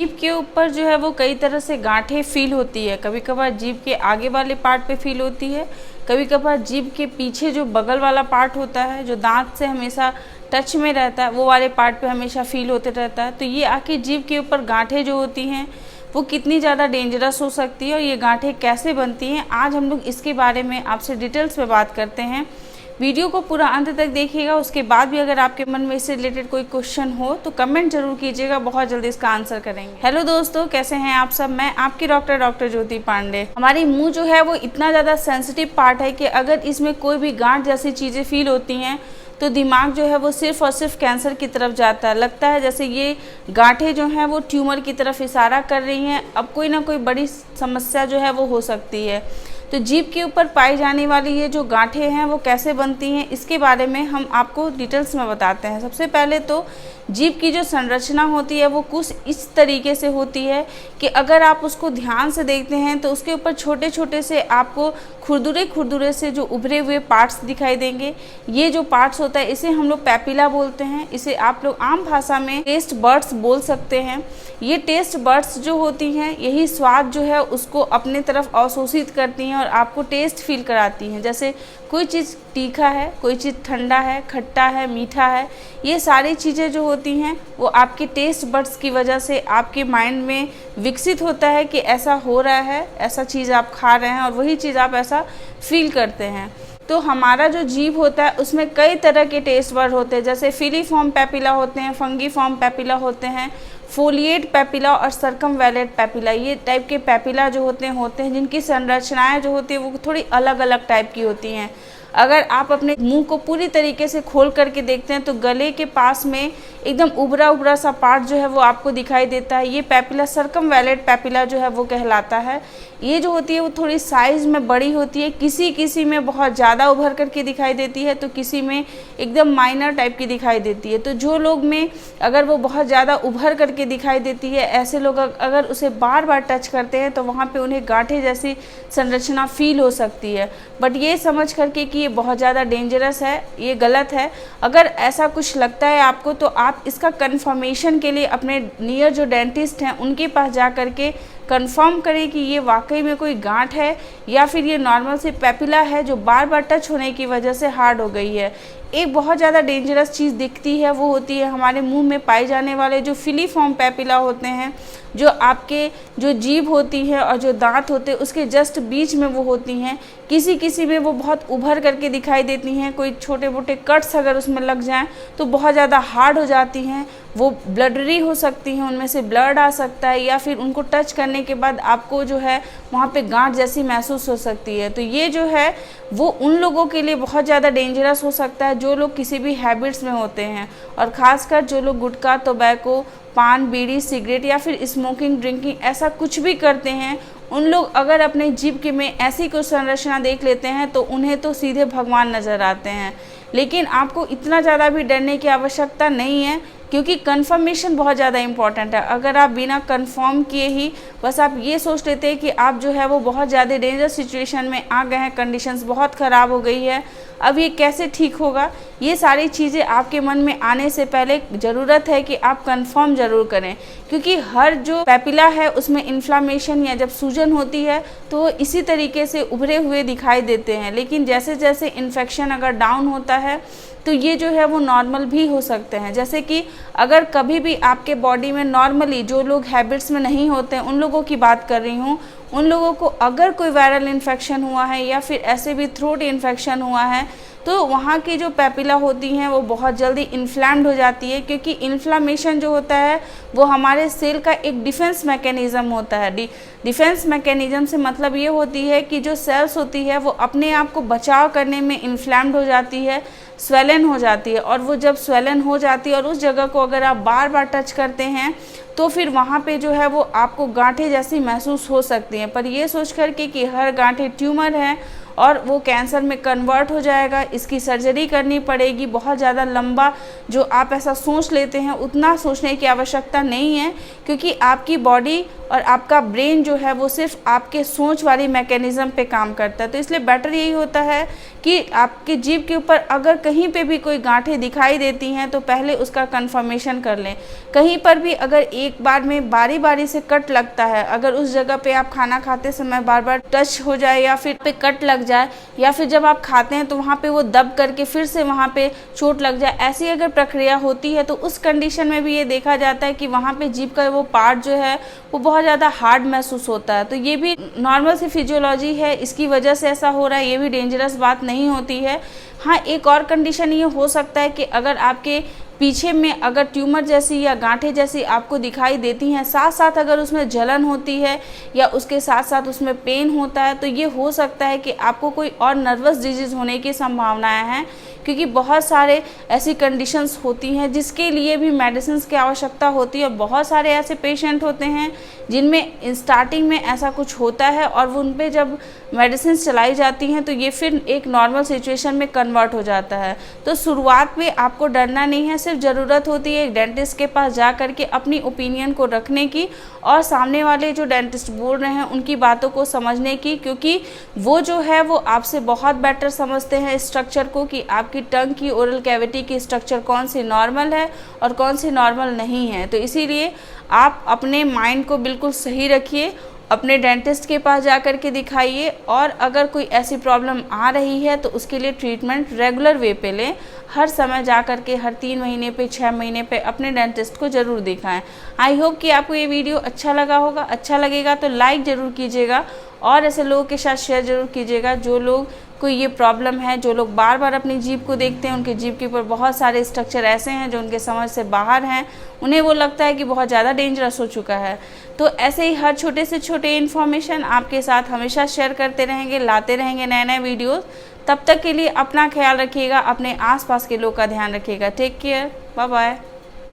जीभ के ऊपर जो है वो कई तरह से गांठें फील होती है। कभी कभार जीभ के आगे वाले पार्ट पे फील होती है, कभी कभार जीभ के पीछे जो बगल वाला पार्ट होता है जो दांत से हमेशा टच में रहता है वो वाले पार्ट पे हमेशा फील होते रहता है। तो ये आखिर जीभ के ऊपर गांठें जो होती हैं वो कितनी ज़्यादा डेंजरस हो सकती है और ये गांठें कैसे बनती हैं, आज हम लोग इसके बारे में आपसे डिटेल्स में बात करते हैं। वीडियो को पूरा अंत तक देखिएगा। उसके बाद भी अगर आपके मन में इससे रिलेटेड कोई क्वेश्चन हो तो कमेंट जरूर कीजिएगा, बहुत जल्दी इसका आंसर करेंगे। हेलो दोस्तों, कैसे हैं आप सब। मैं आपकी डॉक्टर ज्योति पांडे। हमारी मुंह जो है वो इतना ज़्यादा सेंसिटिव पार्ट है कि अगर इसमें कोई भी गांठ जैसी चीज़ें फील होती हैं तो दिमाग जो है वो सिर्फ और सिर्फ कैंसर की तरफ जाता है। लगता है जैसे ये गांठें जो हैं वो ट्यूमर की तरफ इशारा कर रही हैं, अब कोई ना कोई बड़ी समस्या जो है वो हो सकती है। तो जीभ के ऊपर पाई जाने वाली ये जो गांठें हैं वो कैसे बनती हैं इसके बारे में हम आपको डिटेल्स में बताते हैं। सबसे पहले तो जीभ की जो संरचना होती है वो कुछ इस तरीके से होती है कि अगर आप उसको ध्यान से देखते हैं तो उसके ऊपर छोटे छोटे से आपको खुरदुरे से जो उभरे हुए पार्ट्स दिखाई देंगे। ये जो पार्ट्स होता है इसे हम लोग पैपिला बोलते हैं, इसे आप लोग आम भाषा में टेस्ट बड्स बोल सकते हैं। ये टेस्ट बड्स जो होती हैं यही स्वाद जो है उसको अपने तरफ अवशोषित करती हैं और आपको टेस्ट फील कराती हैं। जैसे कोई चीज़ तीखा है, कोई चीज़ ठंडा है, खट्टा है, मीठा है, ये सारी चीज़ें जो होती हैं वो आपके टेस्ट बड्स की वजह से आपके माइंड में विकसित होता है कि ऐसा हो रहा है, ऐसा चीज़ आप खा रहे हैं और वही चीज़ आप ऐसा फील करते हैं। तो हमारा जो जीभ होता है उसमें कई तरह के टेस्ट बड होते हैं, जैसे फिलीफॉर्म पैपिला होते हैं, फंगीफॉर्म पैपिला होते हैं, फोलिएट पैपिला और सर्कमवैलेट पैपिला। ये टाइप के पैपिला जो होते हैं जिनकी संरचनाएं जो होती है वो थोड़ी अलग अलग टाइप की होती हैं। अगर आप अपने मुंह को पूरी तरीके से खोल करके देखते हैं तो गले के पास में एकदम उभरा सा पार्ट जो है वो आपको दिखाई देता है। ये पैपिला सर्कमवैलेट पैपिला जो है वो कहलाता है। ये जो होती है वो थोड़ी साइज़ में बड़ी होती है, किसी में बहुत ज़्यादा उभर करके दिखाई देती है तो किसी में एकदम माइनर टाइप की दिखाई देती है। तो जो लोग में अगर वो बहुत ज़्यादा उभर करके दिखाई देती है, ऐसे लोग अगर उसे बार बार टच करते हैं तो वहाँ पे उन्हें गांठें जैसी संरचना फील हो सकती है। बट ये समझ करके कि ये बहुत ज़्यादा डेंजरस है, ये गलत है। अगर ऐसा कुछ लगता है आपको तो आप इसका कंफर्मेशन के लिए अपने नियर जो डेंटिस्ट हैं उनके पास जा करके कंफर्म करें कि ये वाकई में कोई गांठ है या फिर ये नॉर्मल से पैपिला है जो बार बार टच होने की वजह से हार्ड हो गई है। एक बहुत ज़्यादा डेंजरस चीज़ दिखती है वो होती है हमारे मुंह में पाए जाने वाले जो फिलीफॉर्म पैपिला होते हैं, जो आपके जो जीभ होती है और जो दांत होते हैं उसके जस्ट बीच में वो होती हैं। किसी में वो बहुत उभर करके दिखाई देती हैं, कोई छोटे मोटे कट्स अगर उसमें लग जाएं तो बहुत ज़्यादा हार्ड हो जाती हैं, वो ब्लडरी हो सकती हैं, उनमें से ब्लड आ सकता है या फिर उनको टच करने के बाद आपको जो है वहाँ पे गांठ जैसी महसूस हो सकती है। तो ये जो है वो उन लोगों के लिए बहुत ज़्यादा डेंजरस हो सकता है जो लोग किसी भी हैबिट्स में होते हैं और ख़ासकर जो लोग गुटखा, टोबैको, पान, बीड़ी, सिगरेट या फिर स्मोकिंग, ड्रिंकिंग ऐसा कुछ भी करते हैं। उन लोग अगर अपने जीभ के में ऐसी कुछ संरचना देख लेते हैं तो उन्हें तो सीधे भगवान नज़र आते हैं। लेकिन आपको इतना ज़्यादा भी डरने की आवश्यकता नहीं है क्योंकि कंफर्मेशन बहुत ज़्यादा इम्पॉर्टेंट है। अगर आप बिना कंफर्म किए ही बस आप ये सोच लेते हैं कि आप जो है वो बहुत ज़्यादा डेंजरस सिचुएशन में आ गए हैं, कंडीशंस बहुत ख़राब हो गई है, अब ये कैसे ठीक होगा, ये सारी चीज़ें आपके मन में आने से पहले ज़रूरत है कि आप कंफर्म ज़रूर करें। क्योंकि हर जो पैपिला है उसमें इन्फ्लामेशन या जब सूजन होती है तो इसी तरीके से उभरे हुए दिखाई देते हैं। लेकिन जैसे जैसे इन्फेक्शन अगर डाउन होता है तो ये जो है वो नॉर्मल भी हो सकते हैं। जैसे कि अगर कभी भी आपके बॉडी में नॉर्मली जो लोग हैबिट्स में नहीं होते हैं उन लोगों की बात कर रही हूँ, उन लोगों को अगर कोई वायरल इन्फेक्शन हुआ है या फिर ऐसे भी थ्रोट इन्फेक्शन हुआ है तो वहाँ की जो पैपिला होती हैं वो बहुत जल्दी इन्फ्लैम्ड हो जाती है। क्योंकि इन्फ्लामेशन जो होता है वो हमारे सेल का एक डिफेंस मैकेनिज़्म होता है। डिफेंस मैकेनिज़्म से मतलब ये होती है कि जो सेल्स होती है वो अपने आप को बचाव करने में इन्फ्लैम्ड हो जाती है, स्वेलन हो जाती है। और वो जब स्वेलन हो जाती है और उस जगह को अगर आप बार बार टच करते हैं तो फिर वहाँ पे जो है वो आपको गांठें जैसी महसूस हो सकती हैं। पर ये सोच कर के कि हर गांठें ट्यूमर है और वो कैंसर में कन्वर्ट हो जाएगा, इसकी सर्जरी करनी पड़ेगी, बहुत ज़्यादा लंबा जो आप ऐसा सोच लेते हैं उतना सोचने की आवश्यकता नहीं है। क्योंकि आपकी बॉडी और आपका ब्रेन जो है वो सिर्फ आपके सोच वाली मैकेनिज़्म पे काम करता है। तो इसलिए बेटर यही होता है कि आपकी जीभ के ऊपर अगर कहीं पे भी कोई गांठें दिखाई देती हैं तो पहले उसका कंफर्मेशन कर लें। कहीं पर भी अगर एक बार में बारी बारी से कट लगता है, अगर उस जगह पे आप खाना खाते समय बार बार टच हो जाए या फिर पे कट लग जाए, या फिर जब आप खाते हैं तो वहाँ पे वो दब करके फिर से वहाँ पे चोट लग जाए, ऐसी अगर प्रक्रिया होती है तो उस कंडीशन में भी ये देखा जाता है कि वहाँ पे जीभ का वो पार्ट जो है वो बहुत ज़्यादा हार्ड महसूस होता है। तो ये भी नॉर्मल सी फिजियोलॉजी है, इसकी वजह से ऐसा हो रहा है, ये भी डेंजरस बात नहीं होती है। हाँ, एक और कंडीशन ये हो सकता है कि अगर आपके पीछे में अगर ट्यूमर जैसी या गांठें जैसी आपको दिखाई देती हैं, साथ साथ अगर उसमें जलन होती है या उसके साथ साथ उसमें पेन होता है, तो ये हो सकता है कि आपको कोई और नर्वस डिजीज़ होने की संभावनाएं हैं, क्योंकि बहुत सारे ऐसी कंडीशंस होती हैं जिसके लिए भी मेडिसिन की आवश्यकता होती है। और बहुत सारे ऐसे पेशेंट होते हैं जिनमें स्टार्टिंग में ऐसा कुछ होता है और वो उन पर जब मेडिसिन चलाई जाती हैं तो ये फिर एक नॉर्मल सिचुएशन में कन्वर्ट हो जाता है। तो शुरुआत में आपको डरना नहीं है, सिर्फ ज़रूरत होती है एक डेंटिस्ट के पास जा कर के अपनी ओपिनियन को रखने की और सामने वाले जो डेंटिस्ट बोल रहे हैं उनकी बातों को समझने की, क्योंकि वो जो है वो आपसे बहुत बेटर समझते हैं स्ट्रक्चर को कि आपकी टंग की ओरल कैविटी की स्ट्रक्चर कौन सी नॉर्मल है और कौन सी नॉर्मल नहीं है। तो इसीलिए आप अपने माइंड को बिल्कुल सही रखिए, अपने डेंटिस्ट के पास जा कर के दिखाइए और अगर कोई ऐसी प्रॉब्लम आ रही है तो उसके लिए ट्रीटमेंट रेगुलर वे पे लें। हर समय जा कर के हर 3 महीने पे 6 महीने पे अपने डेंटिस्ट को ज़रूर दिखाएं। आई होप कि आपको ये वीडियो अच्छा लगा होगा। अच्छा लगेगा तो लाइक ज़रूर कीजिएगा और ऐसे लोगों के साथ शेयर ज़रूर कीजिएगा जो लोग को ये प्रॉब्लम है, जो लोग बार बार अपनी जीभ को देखते हैं, उनके जीभ के ऊपर बहुत सारे स्ट्रक्चर ऐसे हैं जो उनके समझ से बाहर हैं, उन्हें वो लगता है कि बहुत ज़्यादा डेंजरस हो चुका है। तो ऐसे ही हर छोटे से छोटे इन्फॉर्मेशन आपके साथ हमेशा शेयर करते रहेंगे, लाते रहेंगे नए नए वीडियोज़। तब तक के लिए अपना ख्याल रखिएगा, अपने आसपास के लोग का ध्यान रखिएगा। Take care, bye bye.